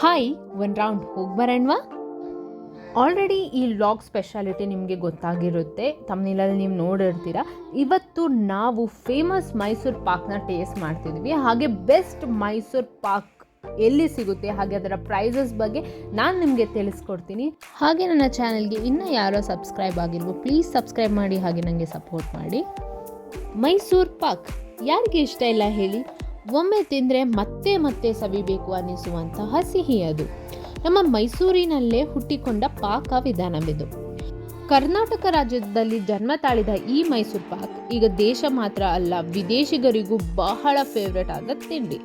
Hi, one round ಹೋಗಿ ಬರೋಣವಾ? Already ಈ vlog speciality ನಿಮಗೆ ಗೊತ್ತಾಗಿರುತ್ತೆ, ತಮ್ಮನೇಲಲ್ಲಿ ನೀವು ನೋಡಿರ್ತೀರ. ಇವತ್ತು ನಾವು ಫೇಮಸ್ ಮೈಸೂರು ಪಾಕ್ನ ಟೇಸ್ಟ್ ಮಾಡ್ತಿದ್ವಿ. ಹಾಗೆ ಬೆಸ್ಟ್ ಮೈಸೂರು ಪಾಕ್ ಎಲ್ಲಿ ಸಿಗುತ್ತೆ, ಹಾಗೆ ಅದರ ಪ್ರೈಸಸ್ ಬಗ್ಗೆ ನಾನು ನಿಮಗೆ ತಿಳಿಸ್ಕೊಡ್ತೀನಿ. ಹಾಗೆ ನನ್ನ ಚಾನಲ್ಗೆ ಇನ್ನೂ ಯಾರೋ ಸಬ್ಸ್ಕ್ರೈಬ್ ಆಗಿಲ್ವೋ ಪ್ಲೀಸ್ ಸಬ್ಸ್ಕ್ರೈಬ್ ಮಾಡಿ, ಹಾಗೆ ನನಗೆ ಸಪೋರ್ಟ್ ಮಾಡಿ. ಮೈಸೂರು ಪಾಕ್ ಯಾರಿಗೆ ಇಷ್ಟ ಇಲ್ಲ ಹೇಳಿ? ಒಮ್ಮೆ ತಿಂದರೆ ಮತ್ತೆ ಮತ್ತೆ ಸವಿಬೇಕು ಅನ್ನಿಸುವಂತಹ ಸಿಹಿ ಅದು. ನಮ್ಮ ಮೈಸೂರಿನಲ್ಲೇ ಹುಟ್ಟಿಕೊಂಡ ಪಾಕ ವಿಧಾನವಿದು. ಕರ್ನಾಟಕ ರಾಜ್ಯದಲ್ಲಿ ಜನ್ಮ ತಾಳಿದ ಈ ಮೈಸೂರು ಪಾಕ್ ಈಗ ದೇಶ ಮಾತ್ರ ಅಲ್ಲ, ವಿದೇಶಿಗರಿಗೂ ಬಹಳ ಫೇವ್ರೆಟ್ ಆದ ತಿಂಡಿ.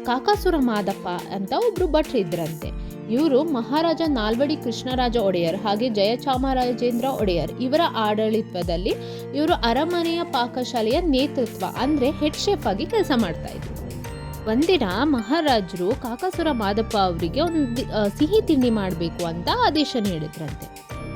ಕಾಕಾಸುರ ಮಾದಪ್ಪ ಅಂತ ಒಬ್ರು ಭಟ್ರು ಇದ್ರಂತೆ. ಇವರು ಮಹಾರಾಜ ನಾಲ್ವಡಿ ಕೃಷ್ಣರಾಜ ಒಡೆಯರ್ ಹಾಗೆ ಜಯಚಾಮರಾಜೇಂದ್ರ ಒಡೆಯರ್ ಇವರ ಆಡಳಿತದಲ್ಲಿ ಇವರು ಅರಮನೆಯ ಪಾಕಶಾಲೆಯ ನೇತೃತ್ವ ಅಂದರೆ ಹೆಡ್ ಶೆಫ್ ಆಗಿ ಕೆಲಸ ಮಾಡ್ತಾ ಇದ್ರು. ಒಂದಿನ ಮಹಾರಾಜರು ಕಾಕಾಸುರ ಮಾದಪ್ಪ ಅವರಿಗೆ ಒಂದು ಸಿಹಿ ತಿಂಡಿ ಮಾಡಬೇಕು ಅಂತ ಆದೇಶ ನೀಡಿದ್ರಂತೆ.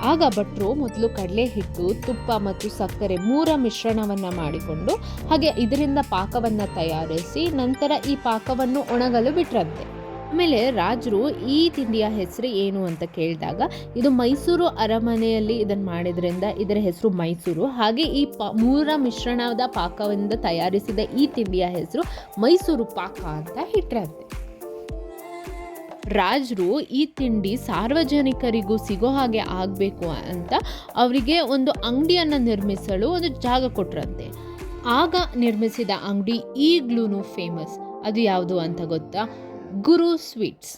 ಆಗ ಭಟ್ರು ಮೊದಲು ಕಡಲೆ ಹಿಟ್ಟು, ತುಪ್ಪ ಮತ್ತು ಸಕ್ಕರೆ ಮೂರ ಮಿಶ್ರಣವನ್ನು ಮಾಡಿಕೊಂಡು ಹಾಗೆ ಇದರಿಂದ ಪಾಕವನ್ನು ತಯಾರಿಸಿ ನಂತರ ಈ ಪಾಕವನ್ನು ಒಣಗಲು ಬಿಟ್ರಂತೆ. ಆಮೇಲೆ ರಾಜರು ಈ ತಿಂಡಿಯ ಹೆಸರು ಏನು ಅಂತ ಕೇಳಿದಾಗ ಇದು ಮೈಸೂರು ಅರಮನೆಯಲ್ಲಿ ಇದನ್ನು ಮಾಡಿದ್ರಿಂದ ಇದರ ಹೆಸರು ಮೈಸೂರು. ಹಾಗೆ ಈ ಮೂರ ಮಿಶ್ರಣದ ಪಾಕದಿಂದ ತಯಾರಿಸಿದ ಈ ತಿಂಡಿಯ ಹೆಸರು ಮೈಸೂರು ಪಾಕ ಅಂತ ಇಟ್ರಂತೆ. ರಾಜರು ಈ ತಿಂಡಿ ಸಾರ್ವಜನಿಕರಿಗೂ ಸಿಗೋ ಹಾಗೆ ಆಗಬೇಕು ಅಂತ ಅವರಿಗೆ ಒಂದು ಅಂಗಡಿಯನ್ನು ನಿರ್ಮಿಸಲು ಒಂದು ಜಾಗ ಕೊಟ್ರಂತೆ. ಆಗ ನಿರ್ಮಿಸಿದ ಅಂಗಡಿ ಈಗ್ಲೂ ಫೇಮಸ್. ಅದು ಯಾವುದು ಅಂತ ಗೊತ್ತಾ? ಗುರು ಸ್ವೀಟ್ಸ್.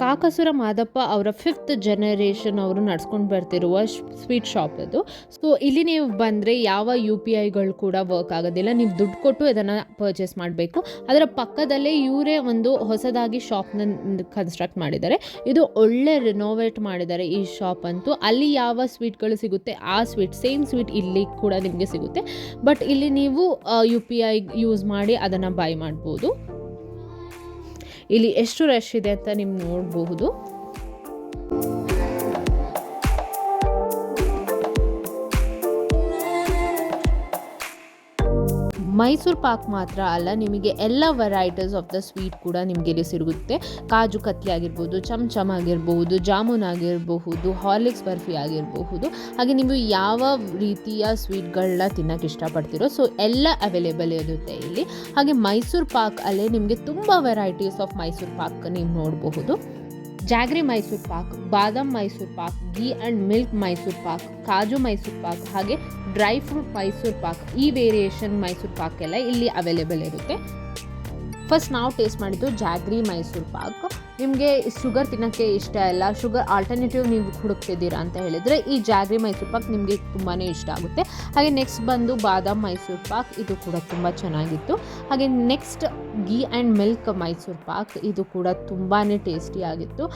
ಕಾಕಾಸುರ ಮಾದಪ್ಪ ಅವರ 5th ಜನರೇಷನ್ ಅವರು ನಡ್ಸ್ಕೊಂಡು ಬರ್ತಿರುವ ಸ್ವೀಟ್ ಶಾಪ್ ಅದು. ಸೊ ಇಲ್ಲಿ ನೀವು ಬಂದರೆ ಯಾವ UPIಗಳು ಕೂಡ ವರ್ಕ್ ಆಗೋದಿಲ್ಲ, ನೀವು ದುಡ್ಡು ಕೊಟ್ಟು ಇದನ್ನು ಪರ್ಚೇಸ್ ಮಾಡಬೇಕು. ಅದರ ಪಕ್ಕದಲ್ಲೇ ಇವರೇ ಒಂದು ಹೊಸದಾಗಿ ಶಾಪ್ನ ಕನ್ಸ್ಟ್ರಕ್ಟ್ ಮಾಡಿದ್ದಾರೆ. ಇದು ಒಳ್ಳೆ ರಿನೋವೇಟ್ ಮಾಡಿದ್ದಾರೆ ಈ ಶಾಪ್ ಅಂತೂ. ಅಲ್ಲಿ ಯಾವ ಸ್ವೀಟ್ಗಳು ಸಿಗುತ್ತೆ ಆ ಸೇಮ್ ಸ್ವೀಟ್ ಇಲ್ಲಿ ಕೂಡ ನಿಮಗೆ ಸಿಗುತ್ತೆ. ಬಟ್ ಇಲ್ಲಿ ನೀವು UPI ಯೂಸ್ ಮಾಡಿ ಅದನ್ನು ಬೈ ಮಾಡ್ಬೋದು. ಇಲ್ಲಿ ಎಷ್ಟು ರಶ್ ಇದೆ ಅಂತ ನೀವು ನೋಡಬಹುದು. ಮೈಸೂರು ಪಾಕ್ ಮಾತ್ರ ಅಲ್ಲ, ನಿಮಗೆ ಎಲ್ಲ ವೆರೈಟೀಸ್ ಆಫ್ ದ ಸ್ವೀಟ್ ಕೂಡ ನಿಮಗೆ ಇಲ್ಲಿ ಸಿಗುತ್ತೆ. ಕಾಜು ಕತ್ಲಿ ಆಗಿರ್ಬೋದು, ಚಮಚಮ್ ಆಗಿರ್ಬಹುದು, ಜಾಮೂನ್ ಆಗಿರಬಹುದು, ಹಾರ್ಲಿಕ್ಸ್ ಬರ್ಫಿ ಆಗಿರಬಹುದು. ಹಾಗೆ ನೀವು ಯಾವ ರೀತಿಯ ಸ್ವೀಟ್ಗಳನ್ನ ತಿನ್ನೋಕ್ಕೆ ಇಷ್ಟಪಡ್ತೀರೋ ಸೊ ಎಲ್ಲ ಅವೈಲೇಬಲ್ ಇರುತ್ತೆ ಇಲ್ಲಿ. ಹಾಗೆ ಮೈಸೂರು ಪಾಕ್ ಅಲ್ಲೇ ನಿಮಗೆ ತುಂಬ ವೆರೈಟೀಸ್ ಆಫ್ ಮೈಸೂರು ಪಾಕ್ ನೀವು ನೋಡಬಹುದು. Jaggery Mysuru Pak, badam Mysuru Pak, ghee and milk Mysuru Pak, ಕಾಜು ಮೈಸೂರು ಪಾಕ್, ಹಾಗೆ ಡ್ರೈ ಫ್ರೂಟ್ ಮೈಸೂರು ಪಾಕ್, ಈ ವೇರಿಯೇಷನ್ ಮೈಸೂರು ಪಾಕ್ ಎಲ್ಲ ಇಲ್ಲಿ ಅವೈಲೇಬಲ್ ಇರುತ್ತೆ. ಫಸ್ಟ್ ನಾವು ಟೇಸ್ಟ್ ಮಾಡಿದ್ದು ಜಾಗ್ರಿ ಮೈಸೂರು ಪಾಕ್. ನಿಮಗೆ ಶುಗರ್ ತಿನ್ನೋಕ್ಕೆ ಇಷ್ಟ ಇಲ್ಲ, ಶುಗರ್ ಆಲ್ಟರ್ನೇಟಿವ್ ನೀವು ಹುಡುಕ್ತಿದ್ದೀರಾ ಅಂತ ಹೇಳಿದರೆ ಈ ಜಾಗ್ರಿ ಮೈಸೂರು ಪಾಕ್ ನಿಮಗೆ ತುಂಬಾ ಇಷ್ಟ ಆಗುತ್ತೆ. ಹಾಗೆ ನೆಕ್ಸ್ಟ್ ಬಂದು ಬಾದಾಮ್ ಮೈಸೂರು ಪಾಕ್, ಇದು ಕೂಡ ತುಂಬ ಚೆನ್ನಾಗಿತ್ತು. ಹಾಗೆ next ghee and milk Mysuru Pak, ಇದು ಕೂಡ ತುಂಬಾ ಟೇಸ್ಟಿಯಾಗಿತ್ತು.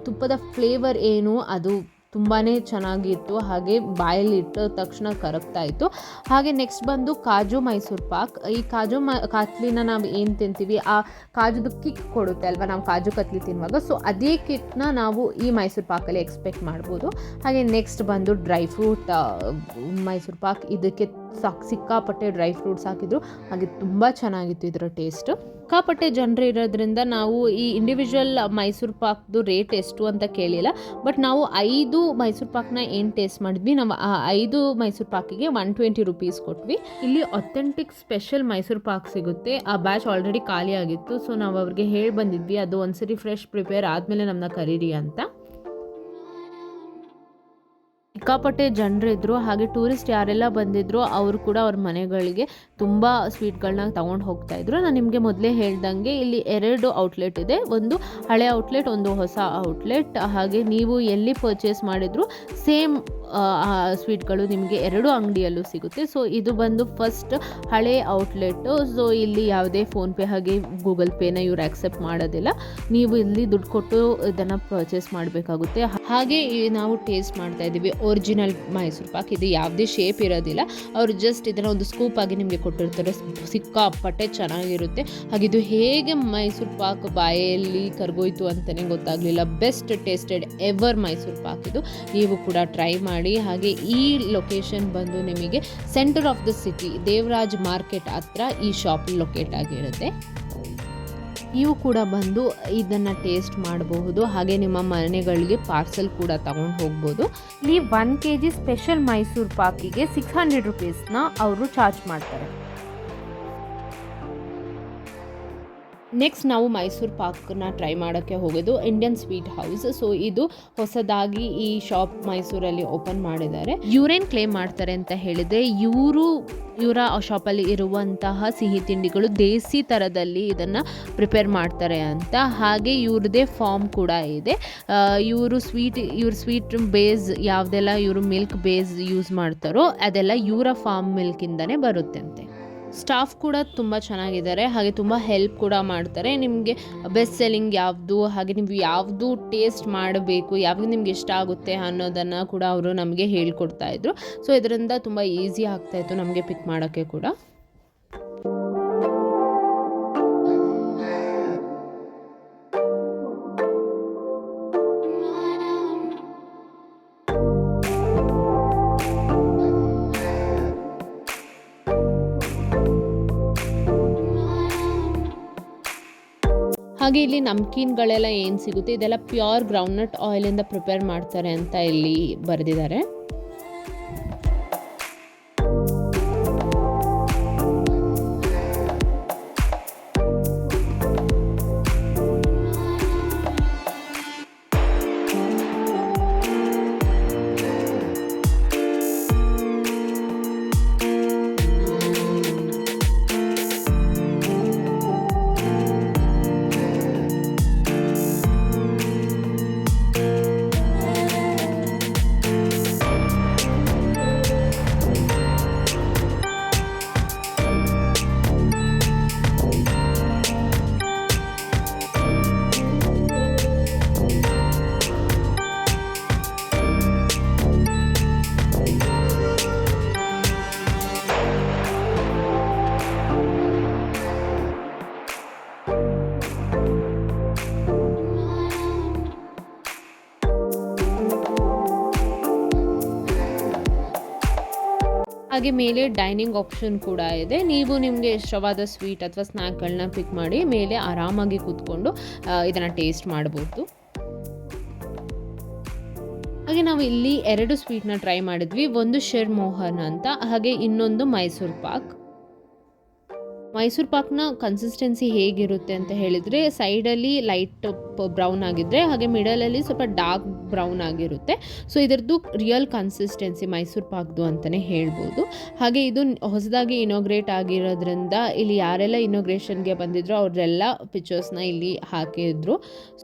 ತುಪ್ಪದ ಫ್ಲೇವರ್ ಏನು ಅದು ತುಂಬಾ ಚೆನ್ನಾಗಿತ್ತು, ಹಾಗೆ ಬಾಯಲ್ಲಿ ಇಟ್ಟ ತಕ್ಷಣ ಕರಗ್ತಾ ಇತ್ತು. ಹಾಗೆ ನೆಕ್ಸ್ಟ್ ಬಂದು ಕಾಜು ಮೈಸೂರು ಪಾಕ್. ಈ ಕಾಜು ಕತ್ಲಿನ ನಾವು ಏನು ತಿಂತೀವಿ ಆ ಕಾಜುದು ಕಿಕ್ ಕೊಡುತ್ತೆ ಅಲ್ವಾ ನಾವು ಕಾಜು ಕತ್ಲಿ ತಿನ್ನುವಾಗ, ಸೊ ಅದೇ ಕಿಕ್ನ ನಾವು ಈ ಮೈಸೂರು ಪಾಕಲ್ಲಿ ಎಕ್ಸ್ಪೆಕ್ಟ್ ಮಾಡ್ಬೋದು. ಹಾಗೆ ನೆಕ್ಸ್ಟ್ ಬಂದು ಡ್ರೈ ಫ್ರೂಟ್ ಮೈಸೂರು ಪಾಕ್. ಇದಕ್ಕೆ ಸಿಕ್ಕಾಪಟ್ಟೆ ಡ್ರೈ ಫ್ರೂಟ್ಸ್ ಹಾಕಿದ್ರು, ಹಾಗೆ ತುಂಬ ಚೆನ್ನಾಗಿತ್ತು ಇದರ ಟೇಸ್ಟ್. ಸಿಕ್ಕಾಪಟ್ಟೆ ಜನರು ಇರೋದ್ರಿಂದ ನಾವು ಈ ಇಂಡಿವಿಜುವಲ್ ಮೈಸೂರು ಪಾಕ್ದು ರೇಟ್ ಎಷ್ಟು ಅಂತ ಕೇಳಿಲ್ಲ. ಬಟ್ ನಾವು 5 ಮೈಸೂರು ಪಾಕ್ನ ಏನು ಟೇಸ್ಟ್ ಮಾಡಿದ್ವಿ, ನಾವು ಆ 5 ಮೈಸೂರು ಪಾಕಿಗೆ 120 ರೂಪೀಸ್ ಕೊಟ್ವಿ. ಇಲ್ಲಿ ಅಥೆಂಟಿಕ್ ಸ್ಪೆಷಲ್ ಮೈಸೂರು ಪಾಕ್ ಸಿಗುತ್ತೆ. ಆ ಬ್ಯಾಚ್ ಆಲ್ರೆಡಿ ಖಾಲಿ ಆಗಿತ್ತು, ಸೊ ನಾವು ಅವ್ರಿಗೆ ಹೇಳಿ ಬಂದಿದ್ವಿ ಅದು ಒಂದ್ಸರಿ ಫ್ರೆಶ್ ಪ್ರಿಪೇರ್ ಆದಮೇಲೆ ನಮ್ಮನ್ನ ಕರೀರಿ ಅಂತ. ಸಿಕ್ಕಾಪಟ್ಟೆ ಜನರಿದ್ದರು, ಹಾಗೆ ಟೂರಿಸ್ಟ್ ಯಾರೆಲ್ಲ ಬಂದಿದ್ರು ಅವರು ಕೂಡ ಅವ್ರ ಮನೆಗಳಿಗೆ ತುಂಬ ಸ್ವೀಟ್ಗಳನ್ನ ತೊಗೊಂಡು ಹೋಗ್ತಾಯಿದ್ರು. ನಾನು ನಿಮಗೆ ಮೊದಲೇ ಹೇಳ್ದಂಗೆ ಇಲ್ಲಿ 2 ಔಟ್ಲೆಟ್ ಇದೆ, ಒಂದು ಹಳೆ ಔಟ್ಲೆಟ್, ಒಂದು ಹೊಸ ಔಟ್ಲೆಟ್. ಹಾಗೆ ನೀವು ಎಲ್ಲಿ ಪರ್ಚೇಸ್ ಮಾಡಿದ್ರು ಸೇಮ್ ಸ್ವೀಟ್ಗಳು ನಿಮಗೆ 2 ಅಂಗಡಿಯಲ್ಲೂ ಸಿಗುತ್ತೆ. ಸೊ ಇದು ಬಂದು ಫಸ್ಟ್ ಹಳೆ ಔಟ್ಲೆಟ್ಟು. ಸೊ ಇಲ್ಲಿ ಯಾವುದೇ ಫೋನ್ಪೇ ಹಾಗೆ ಗೂಗಲ್ ಪೇನ ಇವ್ರು ಆಕ್ಸೆಪ್ಟ್ ಮಾಡೋದಿಲ್ಲ, ನೀವು ಇಲ್ಲಿ ದುಡ್ಡು ಕೊಟ್ಟು ಇದನ್ನು ಪರ್ಚೇಸ್ ಮಾಡಬೇಕಾಗುತ್ತೆ. ಹಾಗೆ ನಾವು ಟೇಸ್ಟ್ ಮಾಡ್ತಾ ಇದ್ದೀವಿ ಒರಿಜಿನಲ್ ಮೈಸೂರು ಪಾಕ್. ಇದು ಯಾವುದೇ ಶೇಪ್ ಇರೋದಿಲ್ಲ, ಅವರು ಜಸ್ಟ್ ಇದನ್ನು ಒಂದು ಸ್ಕೂಪ್ ಆಗಿ ನಿಮಗೆ ಕೊಟ್ಟಿರ್ತಾರೆ. ಸಿಕ್ಕಾಪಟ್ಟೆ ಚೆನ್ನಾಗಿರುತ್ತೆ. ಹಾಗೆ ಇದು ಹೇಗೆ ಮೈಸೂರು ಪಾಕ್ ಬಾಯಲ್ಲಿ ಕರ್ಗೋಯ್ತು ಅಂತಲೇ ಗೊತ್ತಾಗಲಿಲ್ಲ. Best tasted ever Mysuru Pak ಇದು, ನೀವು ಕೂಡ ಟ್ರೈ ಮಾಡಿ. ಹಾಗೆ ಈ ಲೊಕೇಶನ್ ಬಂದು ನಿಮಗೆ centre of the city Devaraj market ಹತ್ರ ಈ ಶಾಪ್ ಲೊಕೇಟ್ ಆಗಿರುತ್ತೆ. ನೀವು ಕೂಡ ಬಂದು ಇದನ್ನು ಟೇಸ್ಟ್ ಮಾಡಬಹುದು. ಹಾಗೆ ನಿಮ್ಮ ಮನೆಗಳಿಗೆ ಪಾರ್ಸೆಲ್ ಕೂಡ ತಗೊಂಡು ಹೋಗ್ಬೋದು. ಇಲ್ಲಿ 1 kg ಸ್ಪೆಷಲ್ ಮೈಸೂರು ಪಾಕಿಗೆ 600 ರುಪೀಸ್ನ ಅವರು ಚಾರ್ಜ್ ಮಾಡ್ತಾರೆ. ನೆಕ್ಸ್ಟ್ ನಾವು ಮೈಸೂರು ಪಾಕನ್ನ ಟ್ರೈ ಮಾಡೋಕ್ಕೆ ಹೋಗೋದು ಇಂಡಿಯನ್ ಸ್ವೀಟ್ ಹೌಸ್. ಸೊ ಇದು ಹೊಸದಾಗಿ ಈ ಶಾಪ್ ಮೈಸೂರಲ್ಲಿ ಓಪನ್ ಮಾಡಿದ್ದಾರೆ. ಇವರೇನು ಕ್ಲೇಮ್ ಮಾಡ್ತಾರೆ ಅಂತ ಹೇಳಿದರೆ ಇವರ ಶಾಪಲ್ಲಿ ಇರುವಂತಹ ಸಿಹಿ ತಿಂಡಿಗಳು ದೇಸಿ ಥರದಲ್ಲಿ ಇದನ್ನು ಪ್ರಿಪೇರ್ ಮಾಡ್ತಾರೆ ಅಂತ. ಹಾಗೆ ಇವ್ರದ್ದೇ ಫಾರ್ಮ್ ಕೂಡ ಇದೆ. ಇವ್ರ ಸ್ವೀಟ್ ಬೇಸ್ ಯಾವುದೆಲ್ಲ ಇವರು ಮಿಲ್ಕ್ ಬೇಸ್ ಯೂಸ್ ಮಾಡ್ತಾರೋ ಅದೆಲ್ಲ ಇವರ ಫಾರ್ಮ್ ಮಿಲ್ಕಿಂದನೇ ಬರುತ್ತಂತೆ. ಸ್ಟಾಫ್ ಕೂಡ ತುಂಬ ಚೆನ್ನಾಗಿದ್ದಾರೆ, ಹಾಗೆ ತುಂಬ ಹೆಲ್ಪ್ ಕೂಡ ಮಾಡ್ತಾರೆ. ನಿಮಗೆ ಬೆಸ್ಟ್ ಸೆಲ್ಲಿಂಗ್ ಯಾವುದು, ಹಾಗೆ ನೀವು ಯಾವುದು ಟೇಸ್ಟ್ ಮಾಡಬೇಕು, ಯಾವುದು ನಿಮ್ಗೆ ಇಷ್ಟ ಆಗುತ್ತೆ ಅನ್ನೋದನ್ನು ಕೂಡ ಅವರು ನಮಗೆ ಹೇಳ್ಕೊಡ್ತಾ ಇದ್ರು. ಸೊ ಇದರಿಂದ ತುಂಬ ಈಸಿ ಆಗ್ತಾಯಿತ್ತು ನಮಗೆ ಪಿಕ್ ಮಾಡೋಕ್ಕೆ ಕೂಡ. ಹಾಗೆ ಇಲ್ಲಿ ನಮ್ಕೀನ್ಗಳೆಲ್ಲ ಏನು ಸಿಗುತ್ತೆ ಇದೆಲ್ಲ ಪ್ಯೂರ್ ಗ್ರೌಂಡ್ನಟ್ ಆಯಿಲಿಂದ ಪ್ರಿಪೇರ್ ಮಾಡ್ತಾರೆ ಅಂತ ಇಲ್ಲಿ ಬರೆದಿದ್ದಾರೆ. ಹಾಗೆ ಮೇಲೆ ಡೈನಿಂಗ್ ಆಪ್ಷನ್ ಕೂಡ ಇದೆ. ನೀವು ನಿಮಗೆ ಇಷ್ಟವಾದ ಸ್ವೀಟ್ ಅಥವಾ ಸ್ನ್ಯಾಕ್ಗಳನ್ನ ಪಿಕ್ ಮಾಡಿ ಮೇಲೆ ಆರಾಮಾಗಿ ಕೂತ್ಕೊಂಡು ಇದನ್ನು ಟೇಸ್ಟ್ ಮಾಡ್ಬೋದು. ಹಾಗೆ ನಾವು ಇಲ್ಲಿ 2 ಸ್ವೀಟ್ನ ಟ್ರೈ ಮಾಡಿದ್ವಿ. ಒಂದು ಶಿರ್ಮೋಹನ್ ಅಂತ, ಹಾಗೆ ಇನ್ನೊಂದು ಮೈಸೂರು ಪಾಕ್. ಮೈಸೂರು ಪಾಕ್ನ ಕನ್ಸಿಸ್ಟೆನ್ಸಿ ಹೇಗಿರುತ್ತೆ ಅಂತ ಹೇಳಿದರೆ ಸೈಡಲ್ಲಿ ಲೈಟ್ ಬ್ರೌನ್ ಆಗಿದ್ದರೆ ಹಾಗೆ ಮಿಡಲಲ್ಲಿ ಸ್ವಲ್ಪ ಡಾರ್ಕ್ ಬ್ರೌನ್ ಆಗಿರುತ್ತೆ. ಸೊ ಇದರದ್ದು ರಿಯಲ್ ಕನ್ಸಿಸ್ಟೆನ್ಸಿ ಮೈಸೂರು ಪಾಕ್ದು ಅಂತಲೇ ಹೇಳ್ಬೋದು. ಹಾಗೆ ಇದು ಹೊಸದಾಗಿ ಇನಾಗ್ರೇಟ್ ಆಗಿರೋದ್ರಿಂದ ಇಲ್ಲಿ ಯಾರೆಲ್ಲ ಇನಾಗ್ರೇಷನ್ಗೆ ಬಂದಿದ್ರು ಅವರೆಲ್ಲ ಪಿಕ್ಚರ್ಸ್ನ ಇಲ್ಲಿ ಹಾಕಿದ್ರು.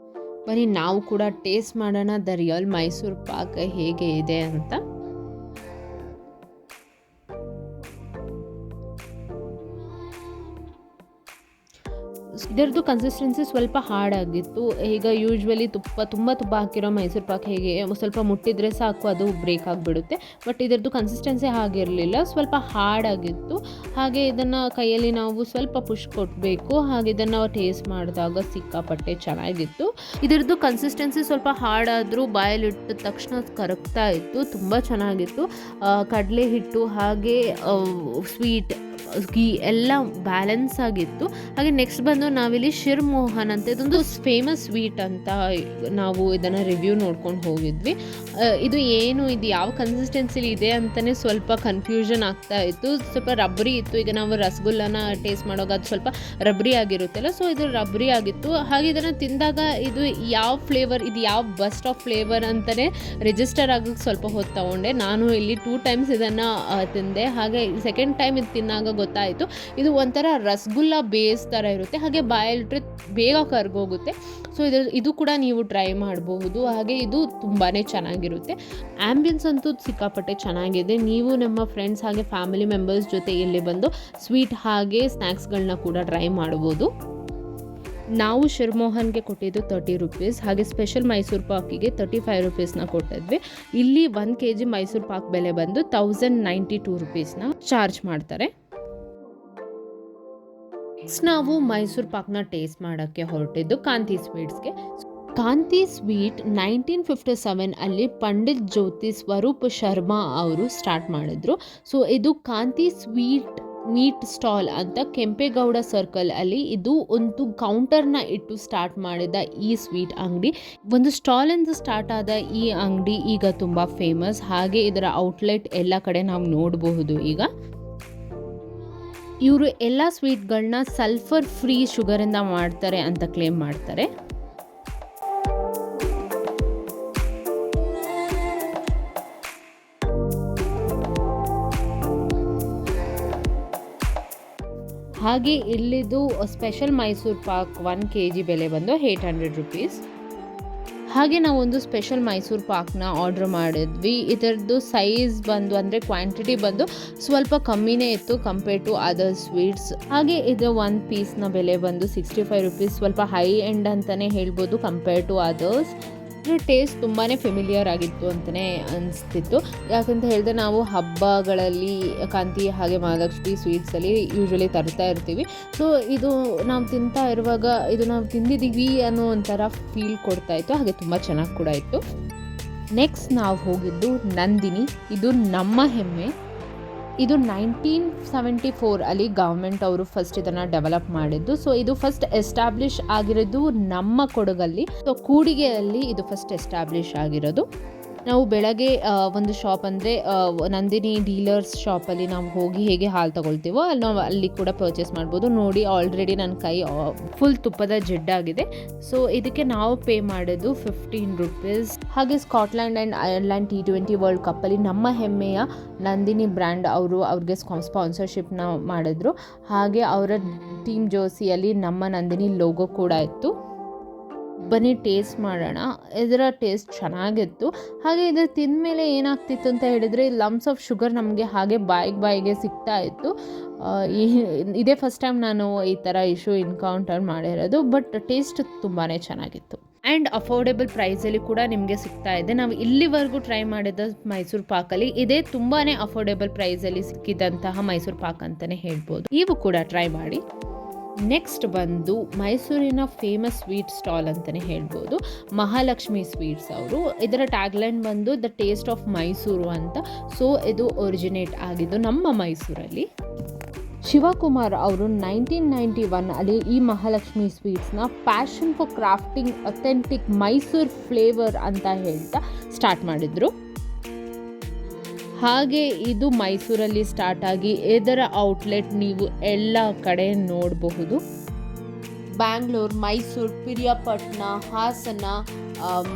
ಬನ್ನಿ ನಾವು ಕೂಡ ಟೇಸ್ಟ್ ಮಾಡೋಣ ದ ರಿಯಲ್ ಮೈಸೂರು ಪಾಕ್ ಹೇಗೆ ಇದೆ ಅಂತ. ಇದರದ್ದು ಕನ್ಸಿಸ್ಟೆನ್ಸಿ ಸ್ವಲ್ಪ ಹಾರ್ಡಾಗಿತ್ತು. ಈಗ ಯೂಶ್ವಲಿ ತುಂಬ ತುಪ್ಪ ಹಾಕಿರೋ ಮೈಸೂರು ಪಾಕ್ ಹೇಗೆ ಸ್ವಲ್ಪ ಮುಟ್ಟಿದ್ರೆ ಸಾಕು ಅದು ಬ್ರೇಕ್ ಆಗಿಬಿಡುತ್ತೆ. ಬಟ್ ಇದರದ್ದು ಕನ್ಸಿಸ್ಟೆನ್ಸಿ ಹಾಗಿರಲಿಲ್ಲ, ಸ್ವಲ್ಪ ಹಾರ್ಡಾಗಿತ್ತು. ಹಾಗೆ ಇದನ್ನು ಕೈಯಲ್ಲಿ ನಾವು ಸ್ವಲ್ಪ ಪುಷ್ ಕೊಡಬೇಕು. ಹಾಗೆ ಇದನ್ನು ಟೇಸ್ಟ್ ಮಾಡಿದಾಗ ಸಿಕ್ಕಾಪಟ್ಟೆ ಚೆನ್ನಾಗಿತ್ತು. ಇದರದ್ದು ಕನ್ಸಿಸ್ಟೆನ್ಸಿ ಸ್ವಲ್ಪ ಹಾರ್ಡ್ ಆದರೂ ಬಾಯಲ್ಲಿಟ್ಟ ತಕ್ಷಣ ಕರಗ್ತಾ ಇತ್ತು, ತುಂಬ ಚೆನ್ನಾಗಿತ್ತು. ಕಡಲೆ ಹಿಟ್ಟು ಹಾಗೆ ಸ್ವೀಟ್ ಗೀ ಎಲ್ಲ ಬ್ಯಾಲೆನ್ಸ್ ಆಗಿತ್ತು. ಹಾಗೆ ನೆಕ್ಸ್ಟ್ ಬಂದು ನಾವಿಲ್ಲಿ ಶಿರ್ಮೋಹನ್ ಅಂತ ಇದೊಂದು ಫೇಮಸ್ ಸ್ವೀಟ್ ಅಂತ ನಾವು ಇದನ್ನು ರಿವ್ಯೂ ನೋಡ್ಕೊಂಡು ಹೋಗಿದ್ವಿ. ಇದು ಯಾವ ಕನ್ಸಿಸ್ಟೆನ್ಸಿಲಿ ಇದೆ ಅಂತಲೇ ಸ್ವಲ್ಪ ಕನ್ಫ್ಯೂಷನ್ ಆಗ್ತಾ ಇತ್ತು. ಸ್ವಲ್ಪ ರಬ್ರಿ ಇತ್ತು. ಈಗ ನಾವು ರಸಗುಲ್ಲನ ಟೇಸ್ಟ್ ಮಾಡೋವಾಗ ಅದು ಸ್ವಲ್ಪ ರಬ್ರಿ ಆಗಿರುತ್ತಲ್ಲ, ಸೊ ಇದು ರಬ್ರಿ ಆಗಿತ್ತು. ಹಾಗೆ ಇದನ್ನು ತಿಂದಾಗ ಇದು ಯಾವ ಬಸ್ಟ್ ಆಫ್ ಫ್ಲೇವರ್ ಅಂತಲೇ ರಿಜಿಸ್ಟರ್ ಆಗೋಕ್ಕೆ ಸ್ವಲ್ಪ ಹೊತ್ತು ತಗೊಂಡೆ. ನಾನು ಇಲ್ಲಿ 2 times ಇದನ್ನು ತಿಂದೆ. ಹಾಗೆ ಸೆಕೆಂಡ್ ಟೈಮ್ ಇದು ತಿನ್ನಾಗ ಗೊತ್ತಾಯಿತು ಇದು ಒಂಥರ ರಸಗುಲ್ಲ ಬೇಸ್ ಥರ ಇರುತ್ತೆ, ಹಾಗೆ ಬಾಯಲ್ಲಿಟ್ರೆ ಬೇಗ ಕರ್ಗೋಗುತ್ತೆ. ಸೊ ಇದು ಕೂಡ ನೀವು ಟ್ರೈ ಮಾಡಬಹುದು. ಹಾಗೆ ಇದು ತುಂಬಾ ಚೆನ್ನಾಗಿರುತ್ತೆ. ಆ್ಯಂಬಿಯನ್ಸ್ ಅಂತೂ ಸಿಕ್ಕಾಪಟ್ಟೆ ಚೆನ್ನಾಗಿದೆ. ನೀವು ನಿಮ್ಮ ಫ್ರೆಂಡ್ಸ್ ಹಾಗೆ ಫ್ಯಾಮಿಲಿ ಮೆಂಬರ್ಸ್ ಜೊತೆ ಇಲ್ಲಿ ಬಂದು ಸ್ವೀಟ್ ಹಾಗೆ ಸ್ನ್ಯಾಕ್ಸ್ಗಳನ್ನ ಕೂಡ ಟ್ರೈ ಮಾಡ್ಬೋದು. ನಾವು ಶಿರ್ಮೋಹನ್ಗೆ ಕೊಟ್ಟಿದ್ದು 30 ರುಪೀಸ್, ಹಾಗೆ ಸ್ಪೆಷಲ್ ಮೈಸೂರು ಪಾಕಿಗೆ 35 ರುಪೀಸ್ನ ಕೊಟ್ಟಿದ್ವಿ. ಇಲ್ಲಿ 1 kg ಮೈಸೂರು ಪಾಕ್ ಬೆಲೆ ಬಂದು 1092 ರುಪೀಸ್ನ ಚಾರ್ಜ್ ಮಾಡ್ತಾರೆ. ನೆಕ್ಸ್ಟ್ ನಾವು ಮೈಸೂರು ಪಾಕ್ನ ಟೇಸ್ಟ್ ಮಾಡೋಕ್ಕೆ ಹೊರಟಿದ್ದು ಕಾಂತಿ ಸ್ವೀಟ್ಸ್ಗೆ. ಕಾಂತಿ ಸ್ವೀಟ್ 1957 ಅಲ್ಲಿ ಪಂಡಿತ್ ಜ್ಯೋತಿ ಸ್ವರೂಪ್ ಶರ್ಮಾ ಅವರು ಸ್ಟಾರ್ಟ್ ಮಾಡಿದ್ರು. ಸೊ ಇದು ಕಾಂತಿ ಸ್ವೀಟ್ ಮೀಟ್ ಸ್ಟಾಲ್ ಅಂತ ಕೆಂಪೇಗೌಡ ಸರ್ಕಲ್ ಅಲ್ಲಿ ಇದು ಒಂದು ಕೌಂಟರ್ನ ಇಟ್ಟು ಸ್ಟಾರ್ಟ್ ಮಾಡಿದ ಈ ಸ್ವೀಟ್ ಅಂಗಡಿ, ಒಂದು ಸ್ಟಾಲ್ ಎಂದು ಸ್ಟಾರ್ಟ್ ಆದ ಈ ಅಂಗಡಿ ಈಗ ತುಂಬ ಫೇಮಸ್. ಹಾಗೆ ಇದರ ಔಟ್ಲೆಟ್ ಎಲ್ಲ ಕಡೆ ನಾವು ನೋಡಬಹುದು. ಈಗ ಇವರು ಎಲ್ಲ ಸ್ವೀಟ್ಗಳನ್ನ ಸಲ್ಫರ್ ಫ್ರೀ ಶುಗರಿಂದ ಮಾಡ್ತಾರೆ ಅಂತ ಕ್ಲೇಮ್ ಮಾಡ್ತಾರೆ. ಹಾಗೆ ಇಲ್ಲಿದು ಸ್ಪೆಷಲ್ ಮೈಸೂರು ಪಾಕ್ 1 kg ಬೆಲೆ ಬಂದು 800 rupees. ಹಾಗೆ ನಾವು ಒಂದು ಸ್ಪೆಷಲ್ ಮೈಸೂರು ಪಾಕ್ನ ಆರ್ಡ್ರ್ ಮಾಡಿದ್ವಿ. ಇದರದ್ದು ಸೈಜ್ ಬಂದು ಅಂದರೆ ಕ್ವಾಂಟಿಟಿ ಬಂದು ಸ್ವಲ್ಪ ಕಮ್ಮಿನೇ ಇತ್ತು ಕಂಪೇರ್ ಟು ಅದರ್ ಸ್ವೀಟ್ಸ್. ಹಾಗೆ ಇದು 1 ಪೀಸ್ನ ಬೆಲೆ ಬಂದು 65 rupees, ಸ್ವಲ್ಪ ಹೈ ಎಂಡ್ ಅಂತಲೇ ಹೇಳ್ಬೋದು ಕಂಪೇರ್ ಟು ಅದರ್ಸ್. ಟೇಸ್ಟ್ ತುಂಬಾ ಫೆಮಿಲಿಯರ್ ಆಗಿತ್ತು ಅಂತಲೇ ಅನಿಸ್ತಿತ್ತು. ಯಾಕಂತ ಹೇಳಿದ್ರೆ ನಾವು ಹಬ್ಬಗಳಲ್ಲಿ ಕಾಂತಿ ಹಾಗೆ ಮಹಾಲಕ್ಷ್ಮಿ ಸ್ವೀಟ್ಸಲ್ಲಿ ಯೂಶ್ವಲಿ ತರ್ತಾ ಇರ್ತೀವಿ. ಸೊ ಇದು ನಾವು ತಿಂತಾ ಇರುವಾಗ ಇದು ನಾವು ತಿಂದಿದ್ದೀವಿ ಅನ್ನೋ ಒಂಥರ ಫೀಲ್ ಕೊಡ್ತಾಯಿತ್ತು. ಹಾಗೆ ತುಂಬ ಚೆನ್ನಾಗಿ ಕೂಡ ಇತ್ತು. ನೆಕ್ಸ್ಟ್ ನಾವು ಹೋಗಿದ್ದು ನಂದಿನಿ. ಇದು ನಮ್ಮ ಹೆಮ್ಮೆ. ಇದು 1974 ಅಲ್ಲಿ ಗೌರ್ಮೆಂಟ್ ಅವರು ಫಸ್ಟ್ ಇದನ್ನು ಡೆವಲಪ್ ಮಾಡಿದ್ದು. ಸೊ ಇದು ಫಸ್ಟ್ ಎಸ್ಟಾಬ್ಲಿಷ್ ಆಗಿರೋದು ನಮ್ಮ ಕೊಡಗಲ್ಲಿ. ಸೊ ಕೂಡಿಗೆಯಲ್ಲಿ ಇದು ಫಸ್ಟ್ ಎಸ್ಟಾಬ್ಲಿಷ್ ಆಗಿರೋದು. ನಾವು ಬೆಳಗ್ಗೆ ಒಂದು ಶಾಪ್ ಅಂದರೆ ನಂದಿನಿ ಡೀಲರ್ಸ್ ಶಾಪಲ್ಲಿ ನಾವು ಹೋಗಿ ಹೇಗೆ ಹಾಲು ತೊಗೊಳ್ತೀವೋ ನಾವು ಅಲ್ಲಿ ಕೂಡ ಪರ್ಚೇಸ್ ಮಾಡ್ಬೋದು. ನೋಡಿ ಆಲ್ರೆಡಿ ನನ್ನ ಕೈ ಫುಲ್ ತುಪ್ಪದ ಜಿಡ್ಡಾಗಿದೆ. ಸೊ ಇದಕ್ಕೆ ನಾವು ಪೇ ಮಾಡೋದು 15 rupees. ಹಾಗೆ Scotland and Ireland T20 world ಕಪ್ಪಲ್ಲಿ ನಮ್ಮ ಹೆಮ್ಮೆಯ ನಂದಿನಿ ಬ್ರ್ಯಾಂಡ್ ಅವ್ರಿಗೆ ಸ್ಪಾನ್ಸರ್ಶಿಪ್ನ ಮಾಡಿದ್ರು. ಹಾಗೆ ಅವರ ಟೀಮ್ ಜೋಸಿಯಲ್ಲಿ ನಮ್ಮ ನಂದಿನಿ ಲೋಗೋ ಕೂಡ ಇತ್ತು. ಬನ್ನಿ ಟೇಸ್ಟ್ ಮಾಡೋಣ. ಇದರ ಟೇಸ್ಟ್ ಚೆನ್ನಾಗಿತ್ತು. ಹಾಗೆ ಇದು ತಿಂದ ಮೇಲೆ ಏನಾಗ್ತಿತ್ತು ಅಂತ ಹೇಳಿದರೆ ಲಮ್ಸ್ ಆಫ್ ಶುಗರ್ ನಮಗೆ ಹಾಗೆ ಬಾಯಿಗೆ ಸಿಗ್ತಾ ಇತ್ತು. ಇದೇ ಫಸ್ಟ್ ಟೈಮ್ ನಾನು ಈ ಥರ ಇಶ್ಯೂ ಎನ್ಕೌಂಟರ್ ಮಾಡಿರೋದು. ಬಟ್ ಟೇಸ್ಟ್ ತುಂಬಾ ಚೆನ್ನಾಗಿತ್ತು ಆ್ಯಂಡ್ ಅಫೋರ್ಡೆಬಲ್ ಪ್ರೈಸಲ್ಲಿ ಕೂಡ ನಿಮಗೆ ಸಿಗ್ತಾ ಇದೆ. ನಾವು ಇಲ್ಲಿವರೆಗೂ ಟ್ರೈ ಮಾಡಿದ ಮೈಸೂರು ಪಾಕಲ್ಲಿ ಇದೇ ತುಂಬಾ ಅಫೋರ್ಡೆಬಲ್ ಪ್ರೈಸಲ್ಲಿ ಸಿಕ್ಕಿದಂತಹ ಮೈಸೂರು ಪಾಕ್ ಅಂತಲೇ ಹೇಳ್ಬೋದು. ನೀವು ಕೂಡ ಟ್ರೈ ಮಾಡಿ. ನೆಕ್ಸ್ಟ್ ಬಂದು ಮೈಸೂರಿನ ಫೇಮಸ್ ಸ್ವೀಟ್ ಸ್ಟಾಲ್ ಅಂತಲೇ ಹೇಳ್ಬೋದು, ಮಹಾಲಕ್ಷ್ಮಿ ಸ್ವೀಟ್ಸ್ ಅವರು. ಇದರ ಟ್ಯಾಗ್ಲೈನ್ ಬಂದು ದ ಟೇಸ್ಟ್ ಆಫ್ ಮೈಸೂರು ಅಂತ. ಸೊ ಇದು ಒರಿಜಿನೇಟ್ ಆಗಿದ್ದು ನಮ್ಮ ಮೈಸೂರಲ್ಲಿ. ಶಿವಕುಮಾರ್ ಅವರು 1991 ಅಲ್ಲಿ ಈ ಮಹಾಲಕ್ಷ್ಮಿ ಸ್ವೀಟ್ಸ್ನ passion for crafting authentic Mysore flavour ಅಂತ ಹೇಳ್ತಾ ಸ್ಟಾರ್ಟ್ ಮಾಡಿದರು. ಹಾಗೆ ಇದು ಮೈಸೂರಲ್ಲಿ ಸ್ಟಾರ್ಟ್ ಆಗಿ ಇದರ ಔಟ್ಲೆಟ್ ನೀವು ಎಲ್ಲ ಕಡೆ ನೋಡಬಹುದು. ಬ್ಯಾಂಗ್ಳೂರು, ಮೈಸೂರು, ಪಿರಿಯಾಪಟ್ಟಣ, ಹಾಸನ,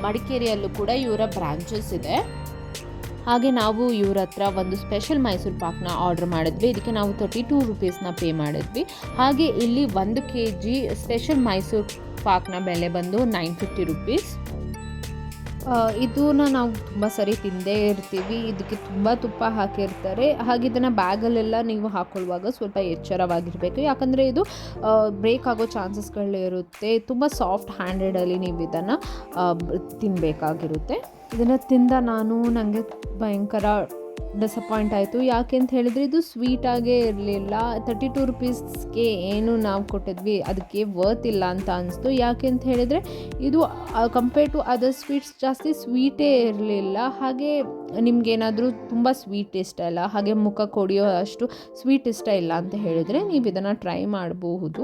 ಮಡಿಕೇರಿಯಲ್ಲೂ ಕೂಡ ಇವರ ಬ್ರಾಂಚಸ್ ಇದೆ. ಹಾಗೆ ನಾವು ಇವ್ರ ಹತ್ರ ಒಂದು ಸ್ಪೆಷಲ್ ಮೈಸೂರು ಪಾಕ್ನ ಆರ್ಡರ್ ಮಾಡಿದ್ವಿ. ಇದಕ್ಕೆ ನಾವು 32 rupeesನ ಪೇ ಮಾಡಿದ್ವಿ. ಹಾಗೆ ಇಲ್ಲಿ 1 kg ಸ್ಪೆಷಲ್ ಮೈಸೂರು ಪಾಕ್ನ ಬೆಲೆ ಬಂದು 950 rupees. ಇದನ್ನ ನಾವು ತುಂಬ ಸರಿ ತಿಂದೇ ಇರ್ತೀವಿ. ಇದಕ್ಕೆ ತುಂಬ ತುಪ್ಪ ಹಾಕಿರ್ತಾರೆ. ಹಾಗೆ ಇದನ್ನು ಬ್ಯಾಗಲ್ಲೆಲ್ಲ ನೀವು ಹಾಕ್ಕೊಳ್ಳುವಾಗ ಸ್ವಲ್ಪ ಎಚ್ಚರವಾಗಿರಬೇಕು. ಯಾಕಂದರೆ ಇದು ಬ್ರೇಕ್ ಆಗೋ ಚಾನ್ಸಸ್ಗಳಿರುತ್ತೆ. ತುಂಬ ಸಾಫ್ಟ್ ಹ್ಯಾಂಡೆಡಲ್ಲಿ ನೀವು ಇದನ್ನು ತಿನ್ನಬೇಕಾಗಿರುತ್ತೆ. ಇದನ್ನು ತಿಂದ ನನಗೆ ಭಯಂಕರ ಡಿಸಪಾಯಿಂಟ್ ಆಯಿತು. ಯಾಕೆ ಅಂತ ಹೇಳಿದರೆ ಇದು ಸ್ವೀಟಾಗೇ ಇರಲಿಲ್ಲ. 32 rupeesಗೆ ಏನು ನಾವು ಕೊಟ್ಟಿದ್ವಿ ಅದಕ್ಕೆ ವರ್ತ್ ಇಲ್ಲ ಅಂತ ಅನಿಸ್ತು. ಯಾಕೆ ಅಂತ ಹೇಳಿದರೆ ಇದು ಕಂಪೇರ್ ಟು ಅದರ್ ಸ್ವೀಟ್ಸ್ ಜಾಸ್ತಿ ಸ್ವೀಟೇ ಇರಲಿಲ್ಲ. ಹಾಗೆ ನಿಮಗೇನಾದರೂ ತುಂಬ ಸ್ವೀಟ್ ಇಷ್ಟ ಇಲ್ಲ, ಹಾಗೆ ಮುಖ ಕೊಡಿಯೋ ಅಷ್ಟು ಸ್ವೀಟ್ ಇಷ್ಟ ಇಲ್ಲ ಅಂತ ಹೇಳಿದರೆ ನೀವು ಇದನ್ನು ಟ್ರೈ ಮಾಡಬಹುದು.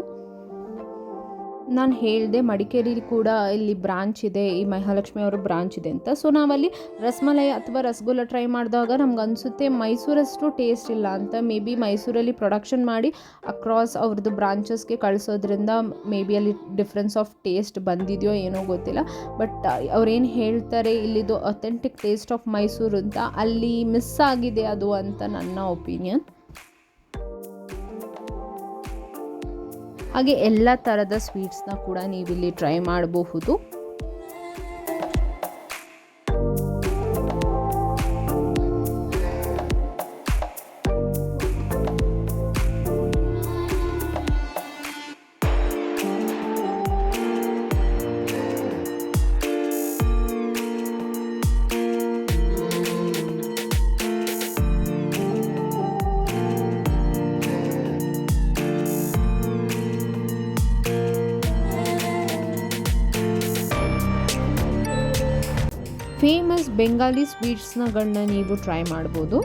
ನಾನು ಹೇಳಿದೆ ಮಡಿಕೇರಿಲಿ ಕೂಡ ಇಲ್ಲಿ ಬ್ರಾಂಚ್ ಇದೆ, ಈ ಮಹಾಲಕ್ಷ್ಮಿ ಅವರ ಬ್ರಾಂಚ್ ಇದೆ ಅಂತ. ಸೊ ನಾವಲ್ಲಿ ರಸಮಲೈ ಅಥವಾ ರಸಗುಲ್ಲ ಟ್ರೈ ಮಾಡಿದಾಗ ನಮ್ಗೆ ಅನಿಸುತ್ತೆ ಮೈಸೂರಷ್ಟು ಟೇಸ್ಟ್ ಇಲ್ಲ ಅಂತ. ಮೇ ಬಿ ಮೈಸೂರಲ್ಲಿ ಪ್ರೊಡಕ್ಷನ್ ಮಾಡಿ ಅಕ್ರಾಸ್ ಅವ್ರದ್ದು ಬ್ರಾಂಚಸ್ಗೆ ಕಳಿಸೋದ್ರಿಂದ ಮೇ ಬಿ ಅಲ್ಲಿ ಡಿಫ್ರೆನ್ಸ್ ಆಫ್ ಟೇಸ್ಟ್ ಬಂದಿದೆಯೋ ಏನೋ ಗೊತ್ತಿಲ್ಲ. ಬಟ್ ಅವ್ರೇನು ಹೇಳ್ತಾರೆ ಇಲ್ಲಿದು ಅಥೆಂಟಿಕ್ ಟೇಸ್ಟ್ ಆಫ್ ಮೈಸೂರು ಅಂತ, ಅಲ್ಲಿ ಮಿಸ್ ಆಗಿದೆ ಅದು ಅಂತ ನನ್ನ ಒಪಿನಿಯನ್. ಹಾಗೆ ಎಲ್ಲ ಥರದ ಸ್ವೀಟ್ಸ್ನ ಕೂಡ ನೀವಿಲ್ಲಿ ಟ್ರೈ ಮಾಡಬಹುದು. ಫೇಮಸ್ ಬೆಂಗಾಲಿ ಸ್ವೀಟ್ಸ್ಗಳನ್ನ ನೀವು ಟ್ರೈ ಮಾಡ್ಬೋದು.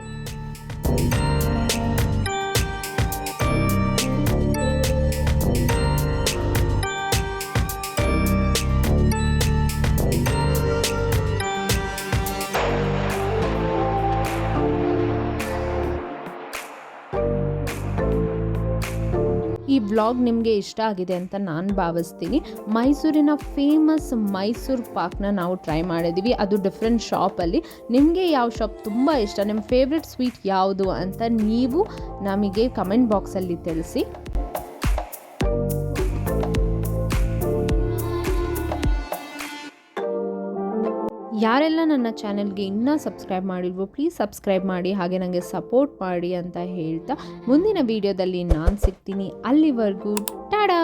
ಈ ಬ್ಲಾಗ್ ನಿಮಗೆ ಇಷ್ಟ ಆಗಿದೆ ಅಂತ ನಾನು ಭಾವಿಸ್ತೀನಿ. ಮೈಸೂರಿನ ಫೇಮಸ್ ಮೈಸೂರು ಪಾಕ್ನ ನಾವು ಟ್ರೈ ಮಾಡಿದ್ದೀವಿ, ಅದು ಡಿಫ್ರೆಂಟ್ ಶಾಪಲ್ಲಿ. ನಿಮಗೆ ಯಾವ ಶಾಪ್ ತುಂಬ ಇಷ್ಟ, ನಿಮ್ಮ ಫೇವ್ರೆಟ್ ಸ್ವೀಟ್ ಯಾವುದು ಅಂತ ನೀವು ನಮಗೆ ಕಮೆಂಟ್ ಬಾಕ್ಸಲ್ಲಿ ತಿಳಿಸಿ. ಯಾರೆಲ್ಲ ನನ್ನ ಚಾನೆಲ್ಗೆ ಇನ್ನೂ ಸಬ್ಸ್ಕ್ರೈಬ್ ಮಾಡಿಲ್ವೋ ಪ್ಲೀಸ್ ಸಬ್ಸ್ಕ್ರೈಬ್ ಮಾಡಿ, ಹಾಗೆ ನನಗೆ ಸಪೋರ್ಟ್ ಮಾಡಿ ಅಂತ ಹೇಳ್ತಾ ಮುಂದಿನ ವೀಡಿಯೋದಲ್ಲಿ ನಾನು ಸಿಗ್ತೀನಿ. ಅಲ್ಲಿವರೆಗೂ ಟಾಡಾ.